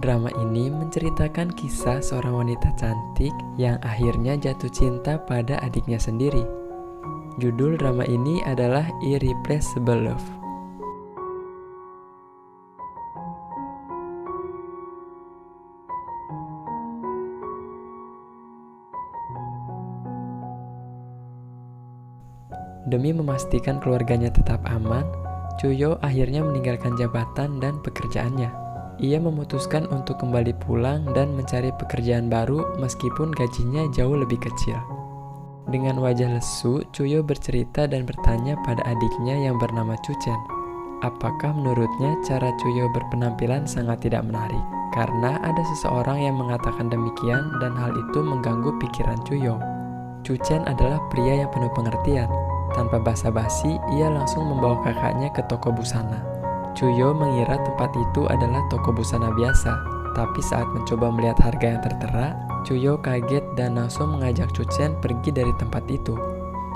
Drama ini menceritakan kisah seorang wanita cantik yang akhirnya jatuh cinta pada adiknya sendiri. Judul drama ini adalah Irreplaceable Love. Demi memastikan keluarganya tetap aman, Chuyo akhirnya meninggalkan jabatan dan pekerjaannya. Ia memutuskan untuk kembali pulang dan mencari pekerjaan baru meskipun gajinya jauh lebih kecil. Dengan wajah lesu, Chuyo bercerita dan bertanya pada adiknya yang bernama Chuchen. Apakah menurutnya cara Chuyo berpenampilan sangat tidak menarik? Karena ada seseorang yang mengatakan demikian dan hal itu mengganggu pikiran Chuyo. Chuchen adalah pria yang penuh pengertian. Tanpa basa-basi, ia langsung membawa kakaknya ke toko busana. Chuyo mengira tempat itu adalah toko busana biasa, tapi saat mencoba melihat harga yang tertera, Chuyo kaget dan langsung mengajak Chuchen pergi dari tempat itu.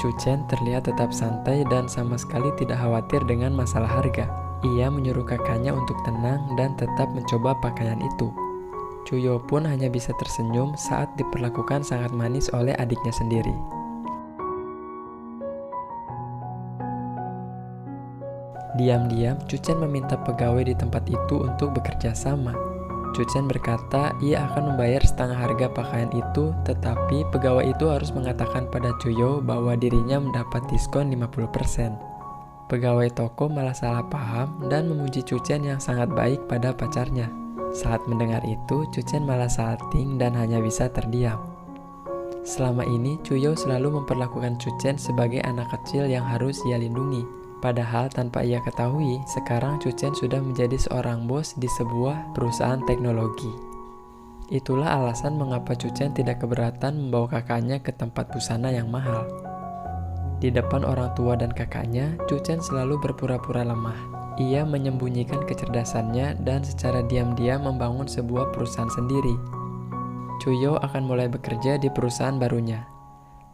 Chuchen terlihat tetap santai dan sama sekali tidak khawatir dengan masalah harga. Ia menyuruh kakaknya untuk tenang dan tetap mencoba pakaian itu. Chuyo pun hanya bisa tersenyum saat diperlakukan sangat manis oleh adiknya sendiri. Diam-diam, Chuchen meminta pegawai di tempat itu untuk bekerja sama. Chuchen berkata ia akan membayar setengah harga pakaian itu, tetapi pegawai itu harus mengatakan pada Chuyo bahwa dirinya mendapat diskon 50%. Pegawai toko malah salah paham dan memuji Chuchen yang sangat baik pada pacarnya. Saat mendengar itu, Chuchen malah salting dan hanya bisa terdiam. Selama ini, Chuyo selalu memperlakukan Chuchen sebagai anak kecil yang harus ia lindungi. Padahal tanpa ia ketahui, sekarang Chuchen sudah menjadi seorang bos di sebuah perusahaan teknologi. Itulah alasan mengapa Chuchen tidak keberatan membawa kakaknya ke tempat busana yang mahal. Di depan orang tua dan kakaknya, Chuchen selalu berpura-pura lemah. Ia menyembunyikan kecerdasannya dan secara diam-diam membangun sebuah perusahaan sendiri. Chuyo akan mulai bekerja di perusahaan barunya.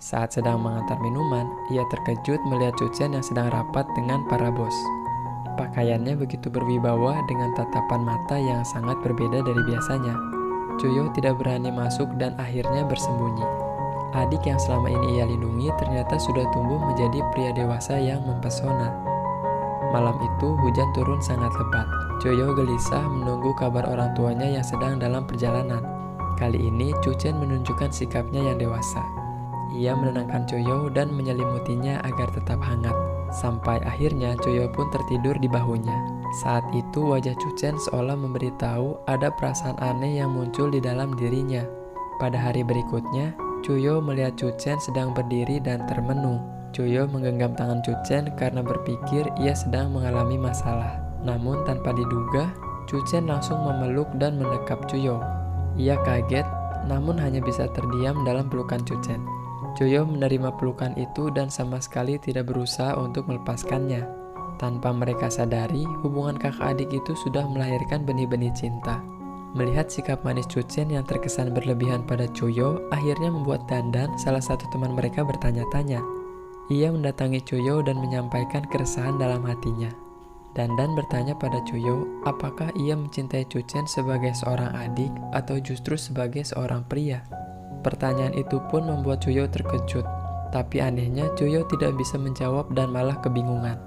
Saat sedang mengantar minuman, ia terkejut melihat Chuchen yang sedang rapat dengan para bos. Pakaiannya begitu berwibawa dengan tatapan mata yang sangat berbeda dari biasanya. Chuyo tidak berani masuk dan akhirnya bersembunyi. Adik yang selama ini ia lindungi ternyata sudah tumbuh menjadi pria dewasa yang mempesona. Malam itu hujan turun sangat lebat. Chuyo gelisah menunggu kabar orang tuanya yang sedang dalam perjalanan. Kali ini Chuchen menunjukkan sikapnya yang dewasa. Ia menenangkan Chuyo dan menyelimutinya agar tetap hangat. Sampai akhirnya Chuyo pun tertidur di bahunya. Saat itu wajah Chuchen seolah memberitahu ada perasaan aneh yang muncul di dalam dirinya. Pada hari berikutnya, Chuyo melihat Chuchen sedang berdiri dan termenung. Chuyo menggenggam tangan Chuchen karena berpikir ia sedang mengalami masalah. Namun tanpa diduga, Chuchen langsung memeluk dan mendekap Chuyo. Ia kaget, namun hanya bisa terdiam dalam pelukan Chuchen. Chuyo menerima pelukan itu dan sama sekali tidak berusaha untuk melepaskannya. Tanpa mereka sadari, hubungan kakak adik itu sudah melahirkan benih-benih cinta. Melihat sikap manis Chuchen yang terkesan berlebihan pada Chuyo, akhirnya membuat Dandan, salah satu teman mereka, bertanya-tanya. Ia mendatangi Chuyo dan menyampaikan keresahan dalam hatinya. Dandan bertanya pada Chuyo, apakah ia mencintai Chuchen sebagai seorang adik atau justru sebagai seorang pria? Pertanyaan itu pun membuat Chuyo terkejut, tapi anehnya Chuyo tidak bisa menjawab dan malah kebingungan.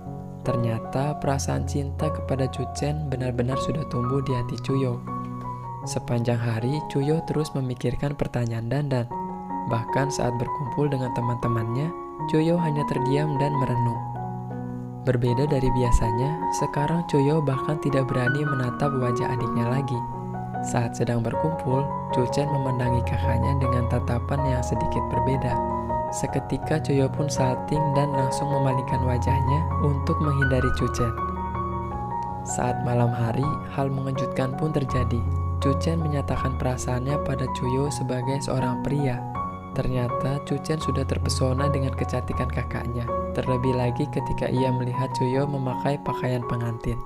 Ternyata perasaan cinta kepada Chuchen benar-benar sudah tumbuh di hati Chuyo. Sepanjang hari, Chuyo terus memikirkan pertanyaan Dandan. Bahkan saat berkumpul dengan teman-temannya, Chuyo hanya terdiam dan merenung. Berbeda dari biasanya, sekarang Chuyo bahkan tidak berani menatap wajah adiknya lagi. Saat sedang berkumpul, Chuchen memandangi kakaknya dengan tatapan yang sedikit berbeda. Seketika Chuyo pun salting dan langsung memalingkan wajahnya untuk menghindari Chuchen. Saat malam hari, hal mengejutkan pun terjadi. Chuchen menyatakan perasaannya pada Chuyo sebagai seorang pria. Ternyata Chuchen sudah terpesona dengan kecantikan kakaknya, terlebih lagi ketika ia melihat Chuyo memakai pakaian pengantin.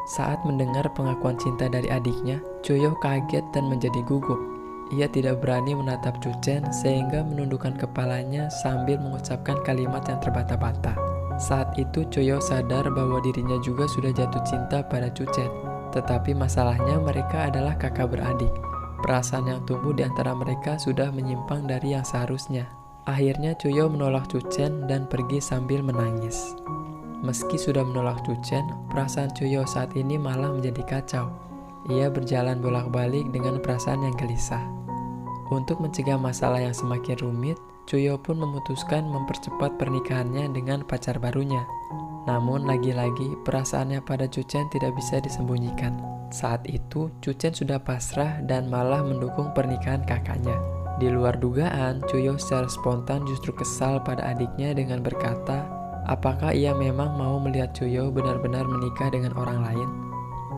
Saat mendengar pengakuan cinta dari adiknya, Chuyo kaget dan menjadi gugup. Ia tidak berani menatap Chuchen sehingga menundukkan kepalanya sambil mengucapkan kalimat yang terbata-bata. Saat itu Chuyo sadar bahwa dirinya juga sudah jatuh cinta pada Chuchen. Tetapi masalahnya mereka adalah kakak beradik. Perasaan yang tumbuh di antara mereka sudah menyimpang dari yang seharusnya. Akhirnya Cuyo menolak Cuchen dan pergi sambil menangis. Meski sudah menolak Cuchen, perasaan Cuyo saat ini malah menjadi kacau. Ia berjalan bolak-balik dengan perasaan yang gelisah. Untuk mencegah masalah yang semakin rumit, Cuyo pun memutuskan mempercepat pernikahannya dengan pacar barunya. Namun lagi-lagi perasaannya pada Cuchen tidak bisa disembunyikan. Saat itu Cuchen sudah pasrah dan malah mendukung pernikahan kakaknya. Di luar dugaan, Cuyo secara spontan justru kesal pada adiknya dengan berkata, apakah ia memang mau melihat Cuyo benar-benar menikah dengan orang lain?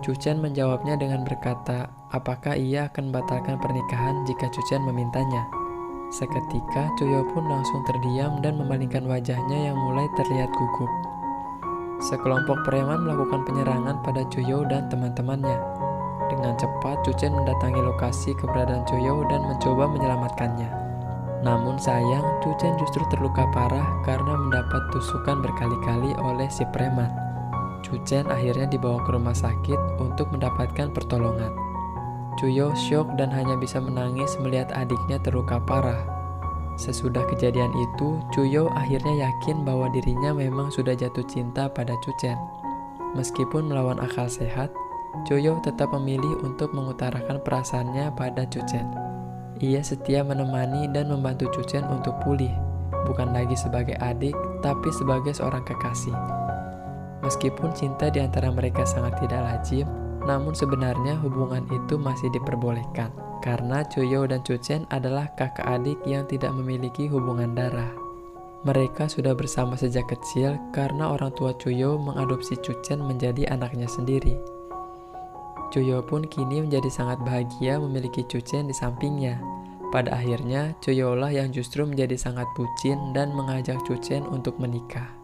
Cuchen menjawabnya dengan berkata, apakah ia akan membatalkan pernikahan jika Cuchen memintanya. Seketika, Cuyo pun langsung terdiam dan memalingkan wajahnya yang mulai terlihat gugup. Sekelompok preman melakukan penyerangan pada Cuyo dan teman-temannya. Dengan cepat, Cuchen mendatangi lokasi keberadaan Cuyo dan mencoba menyelamatkannya. Namun sayang, Cuchen justru terluka parah karena mendapat tusukan berkali-kali oleh si preman. Cuchen akhirnya dibawa ke rumah sakit untuk mendapatkan pertolongan. Cuyo syok dan hanya bisa menangis melihat adiknya terluka parah. Sesudah kejadian itu, Cuyo akhirnya yakin bahwa dirinya memang sudah jatuh cinta pada Cuchen. Meskipun melawan akal sehat, Cuyo tetap memilih untuk mengutarakan perasaannya pada Cuchen. Ia setia menemani dan membantu Cuchen untuk pulih, bukan lagi sebagai adik, tapi sebagai seorang kekasih. Meskipun cinta di antara mereka sangat tidak lazim, namun sebenarnya hubungan itu masih diperbolehkan, karena Cuyo dan Cuchen adalah kakak adik yang tidak memiliki hubungan darah. Mereka sudah bersama sejak kecil karena orang tua Cuyo mengadopsi Cuchen menjadi anaknya sendiri. Cuyo pun kini menjadi sangat bahagia memiliki Cuchen di sampingnya. Pada akhirnya, Cuyo lah yang justru menjadi sangat bucin dan mengajak Cuchen untuk menikah.